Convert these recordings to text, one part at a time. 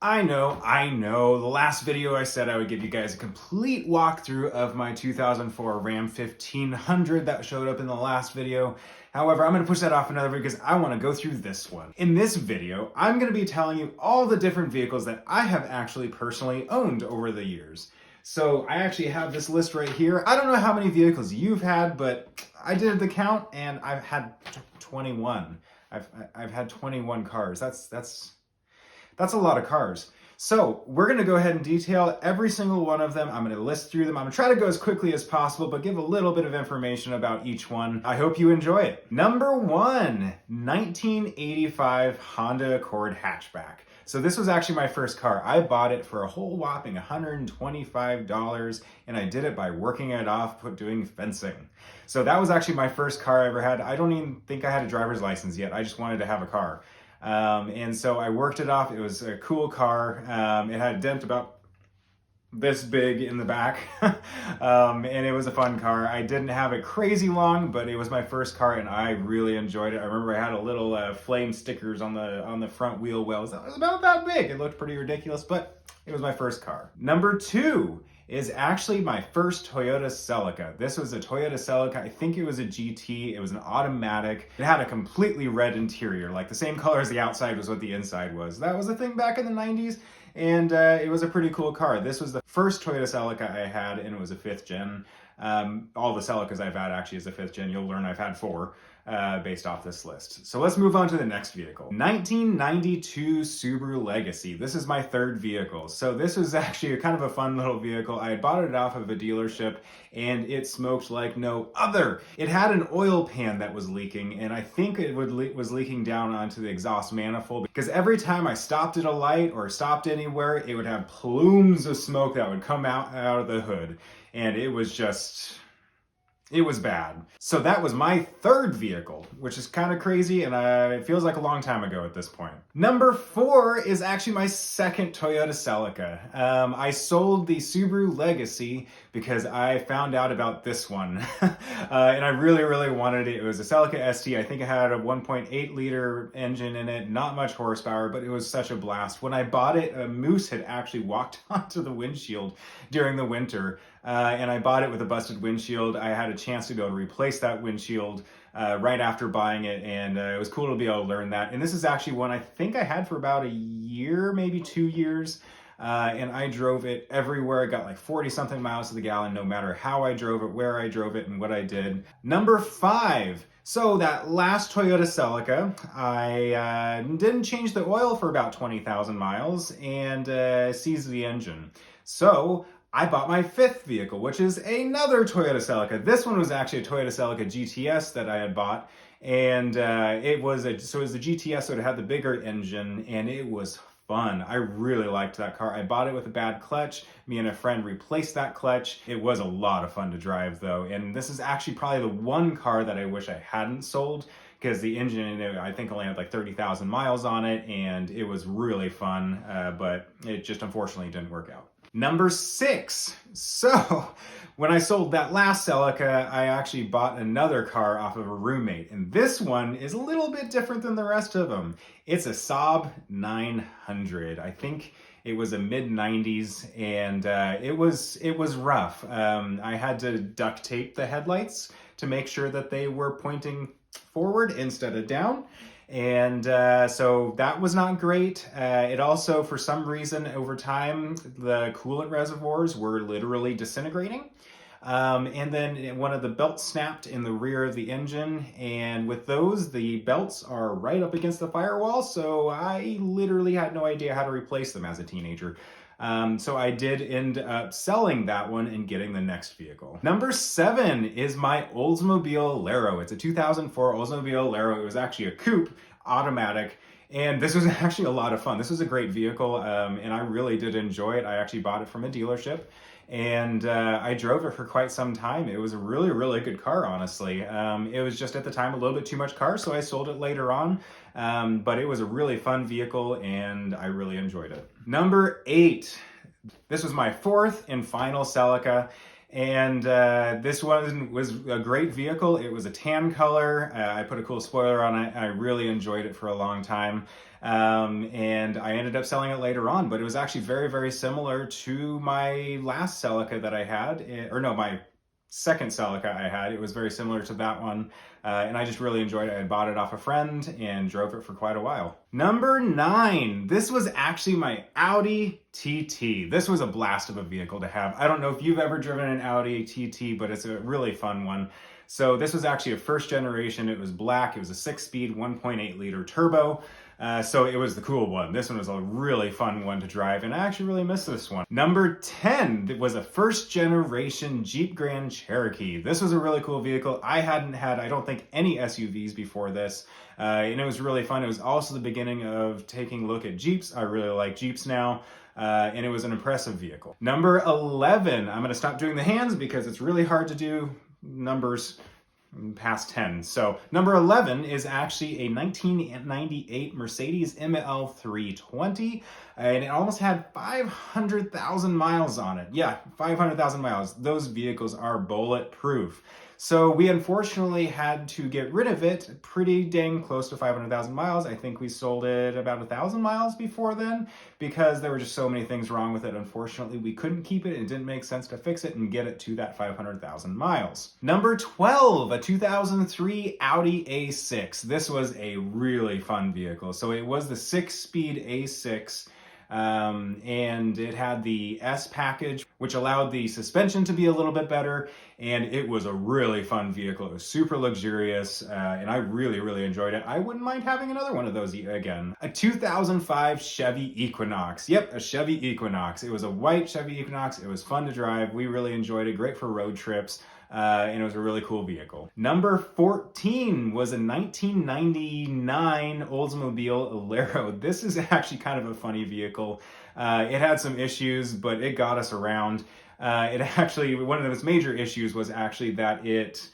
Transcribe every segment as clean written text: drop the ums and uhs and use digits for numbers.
I know. The last video I said I would give you guys a complete walkthrough of my 2004 Ram 1500 that showed up in the last video. However, I'm going to push that off another video because I want to go through this one. In this video, I'm going to be telling you all the different vehicles that I have actually personally owned over the years. So I actually have this list right here. I don't know how many vehicles you've had, but I did the count and I've had 21. I've had 21 cars. That's a lot of cars. So we're going to go ahead and detail every single one of them. I'm going to list through them. I'm going to try to go as quickly as possible, but give a little bit of information about each one. I hope you enjoy it. Number 1, 1985 Honda Accord hatchback. So this was actually my first car. I bought it for a whole whopping $125, and I did it by working it off, doing fencing. So that was actually my first car I ever had. I don't even think I had a driver's license yet. I just wanted to have a car. And so I worked it off. It was a cool car. It had a dent about this big in the back. And it was a fun car. I didn't have it crazy long, but it was my first car and I really enjoyed it. I remember I had a little flame stickers on the front wheel wells. That was about that big. It looked pretty ridiculous, but it was my first car. Number 2 is actually my first Toyota Celica. This was a Toyota Celica. I think it was a GT. It was an automatic. It had a completely red interior, like the same color as the outside was what the inside was. That was a thing back in the 90s, and it was a pretty cool car. This was the first Toyota Celica I had, and it was a 5th gen. All the Celicas I've had actually is a 5th gen. You'll learn I've had 4 based off this list. So let's move on to the next vehicle. 1992 Subaru Legacy. This is my 3rd vehicle. So this was actually kind of a fun little vehicle. I had bought it off of a dealership and it smoked like no other. It had an oil pan that was leaking, and I think it was leaking down onto the exhaust manifold because every time I stopped at a light or stopped anywhere, it would have plumes of smoke that would come out of the hood. And it was bad. So that was my 3rd vehicle, which is kind of crazy, and it feels like a long time ago at this point. Number 4 is actually my 2nd Toyota Celica. I sold the Subaru Legacy because I found out about this one, and I really, really wanted it. It was a Celica ST. I think it had a 1.8 liter engine in it, not much horsepower, but it was such a blast. When I bought it, a moose had actually walked onto the windshield during the winter, and I bought it with a busted windshield. I had a chance to be able to replace that windshield right after buying it, and it was cool to be able to learn that. And this is actually one I think I had for about a year, maybe 2 years, and I drove it everywhere. I got like 40-something miles to the gallon, no matter how I drove it, where I drove it, and what I did. Number 5. So that last Toyota Celica, I didn't change the oil for about 20,000 miles and seized the engine. So I bought my 5th vehicle, which is another Toyota Celica. This one was actually a Toyota Celica GTS that I had bought, and it was the GTS, so it had the bigger engine, and it was fun. I really liked that car. I bought it with a bad clutch. Me and a friend replaced that clutch. It was a lot of fun to drive though, and this is actually probably the one car that I wish I hadn't sold, because the engine in it, I think, only had like 30,000 miles on it, and it was really fun, but it just unfortunately didn't work out. Number 6. So when I sold that last Celica, I actually bought another car off of a roommate. And this one is a little bit different than the rest of them. It's a Saab 900. I think it was a mid-90s, and it was rough. I had to duct tape the headlights to make sure that they were pointing forward instead of down. And so that was not great. It also, for some reason, over time, the coolant reservoirs were literally disintegrating. And then one of the belts snapped in the rear of the engine. And with those, the belts are right up against the firewall. So I literally had no idea how to replace them as a teenager. So I did end up selling that one and getting the next vehicle. Number 7 is my Oldsmobile Laro. It's a 2004 Oldsmobile Laro. It was actually a coupe, automatic, and this was actually a lot of fun. This was a great vehicle, and I really did enjoy it. I actually bought it from a dealership, and I drove it for quite some time. It was a really, really good car, honestly. It was just at the time a little bit too much car, so I sold it later on. But it was a really fun vehicle, and I really enjoyed it. Number 8. This was my 4th and final Celica, and this one was a great vehicle. It was a tan color. I put a cool spoiler on it. I really enjoyed it for a long time. And I ended up selling it later on, but it was actually very, very similar to my last Celica that I had, or no, my second Celica I had. It was very similar to that one, and I just really enjoyed it. I bought it off a friend and drove it for quite a while. Number 9, this was actually my Audi TT. This was a blast of a vehicle to have. I don't know if you've ever driven an Audi TT, but it's a really fun one. So this was actually a first generation. It was black. It was a 6-speed, 1.8 liter turbo. So it was the cool one. This one was a really fun one to drive, and I actually really miss this one. Number 10 was a first generation Jeep Grand Cherokee. This was a really cool vehicle. I hadn't had, I don't think, any SUVs before this, and it was really fun. It was also the beginning of taking a look at Jeeps. I really like Jeeps now. And it was an impressive vehicle. Number 11, I'm gonna stop doing the hands because it's really hard to do numbers past 10. So number 11 is actually a 1998 Mercedes ML 320, and it almost had 500,000 miles on it. Yeah, 500,000 miles. Those vehicles are bulletproof. So we unfortunately had to get rid of it pretty dang close to 500,000 miles. I think we sold it about 1,000 miles before then because there were just so many things wrong with it. Unfortunately, we couldn't keep it. It didn't make sense to fix it and get it to that 500,000 miles. Number 12, a 2003 Audi A6. This was a really fun vehicle. So it was the 6-speed A6. And it had the S package, which allowed the suspension to be a little bit better, and it was a really fun vehicle. It was super luxurious, and I really, really enjoyed it. I wouldn't mind having another one of those again. A 2005 Chevy Equinox. Yep, a Chevy Equinox. It was a white Chevy Equinox. It was fun to drive. We really enjoyed it. Great for road trips. And it was a really cool vehicle. Number 14 was a 1999 Oldsmobile Alero. This is actually kind of a funny vehicle. It had some issues, but it got us around. It actually, one of its major issues was actually that it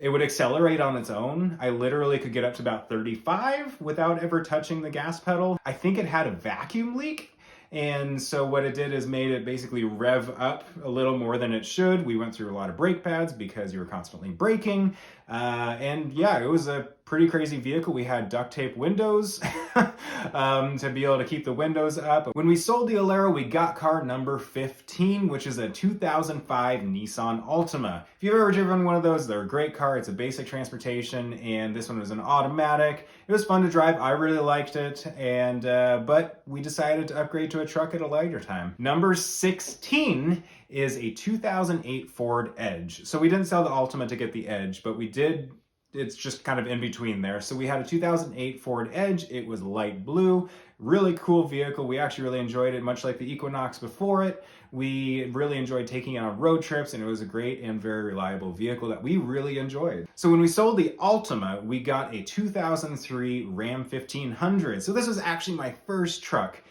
would accelerate on its own. I literally could get up to about 35 without ever touching the gas pedal. I think it had a vacuum leak. And so what it did is made it basically rev up a little more than it should. We went through a lot of brake pads because you were constantly braking. And yeah, it was a pretty crazy vehicle. We had duct tape windows to be able to keep the windows up. When we sold the Alero, we got car number 15, which is a 2005 Nissan Altima. If you've ever driven one of those, they're a great car. It's a basic transportation, and this one was an automatic. It was fun to drive. I really liked it, and but we decided to upgrade to a truck at a later time. Number 16 is a 2008 Ford Edge. So we didn't sell the Altima to get the Edge, but we did. It's just kind of in between there. So we had a 2008 Ford Edge. It was light blue, really cool vehicle. We actually really enjoyed it, much like the Equinox before it. We really enjoyed taking it on road trips, and it was a great and very reliable vehicle that we really enjoyed. So when we sold the Altima, we got a 2003 Ram 1500. So this was actually my first truck.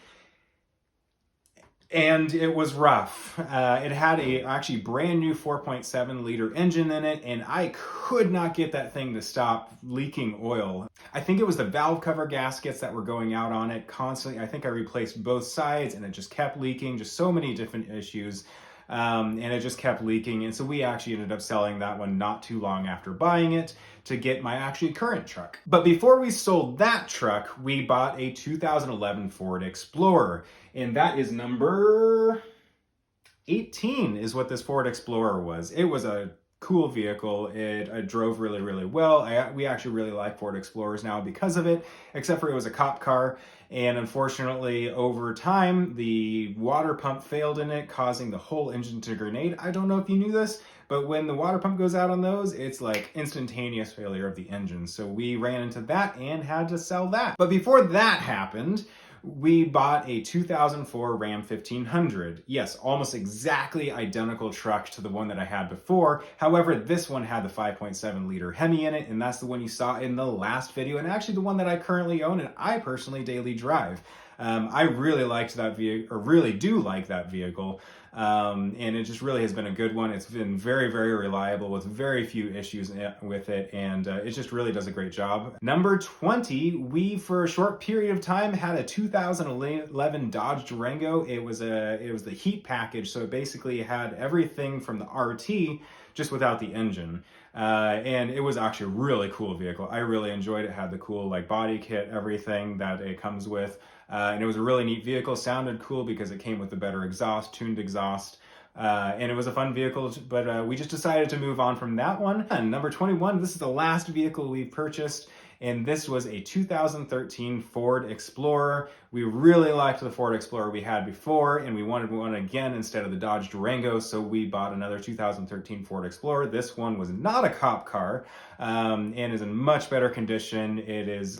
And it was rough. It had a actually brand new 4.7 liter engine in it, and I could not get that thing to stop leaking oil. I think it was the valve cover gaskets that were going out on it constantly. I think I replaced both sides, and it just kept leaking, just so many different issues. And it just kept leaking, and so we actually ended up selling that one not too long after buying it to get my actually current truck. But before we sold that truck, we bought a 2011 Ford Explorer, and that is number 18 is what this Ford Explorer was. It was a cool vehicle. It drove really, really well. We actually really like Ford Explorers now because of it, except for it was a cop car. And unfortunately, over time, the water pump failed in it, causing the whole engine to grenade. I don't know if you knew this, but when the water pump goes out on those, it's like instantaneous failure of the engine. So we ran into that and had to sell that. But before that happened, we bought a 2004 Ram 1500. Yes, almost exactly identical truck to the one that I had before. However, this one had the 5.7 liter Hemi in it, and that's the one you saw in the last video, and actually the one that I currently own and I personally daily drive. I really liked that vehicle, or really do like that vehicle. And it just really has been a good one. It's been very, very reliable with very few issues with it, and it just really does a great job. Number 20, we for a short period of time had a 2011 Dodge Durango. It was the heat package, so it basically had everything from the RT just without the engine. And it was actually a really cool vehicle. I really enjoyed it. It had the cool like body kit, everything that it comes with. And it was a really neat vehicle. Sounded cool because it came with a better exhaust, tuned exhaust. And it was a fun vehicle, but we just decided to move on from that one. And number 21, this is the last vehicle we purchased, and this was a 2013 Ford Explorer. We really liked the Ford Explorer we had before, and we wanted one again instead of the Dodge Durango, so we bought another 2013 Ford Explorer. This one was not a cop car, and is in much better condition.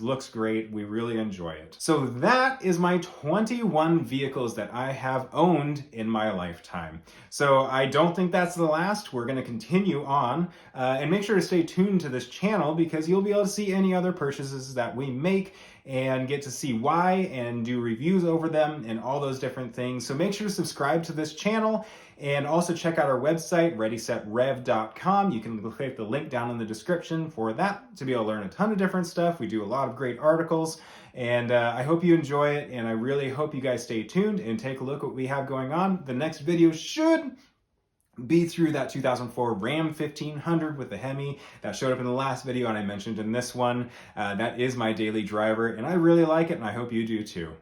Looks great. We really enjoy it. So that is my 21 vehicles that I have owned in my lifetime. So I don't think that's the last. We're going to continue on, and make sure to stay tuned to this channel because you'll be able to see any other purchases that we make and get to see why and do reviews over them and all those different things. So make sure to subscribe to this channel and also check out our website, readysetrev.com. You can click the link down in the description for that to be able to learn a ton of different stuff. We do a lot of great articles, and I hope you enjoy it, and I really hope you guys stay tuned and take a look at what we have going on. The next video should be through that 2004 Ram 1500 with the Hemi that showed up in the last video and I mentioned in this one. That is my daily driver, and I really like it, and I hope you do too.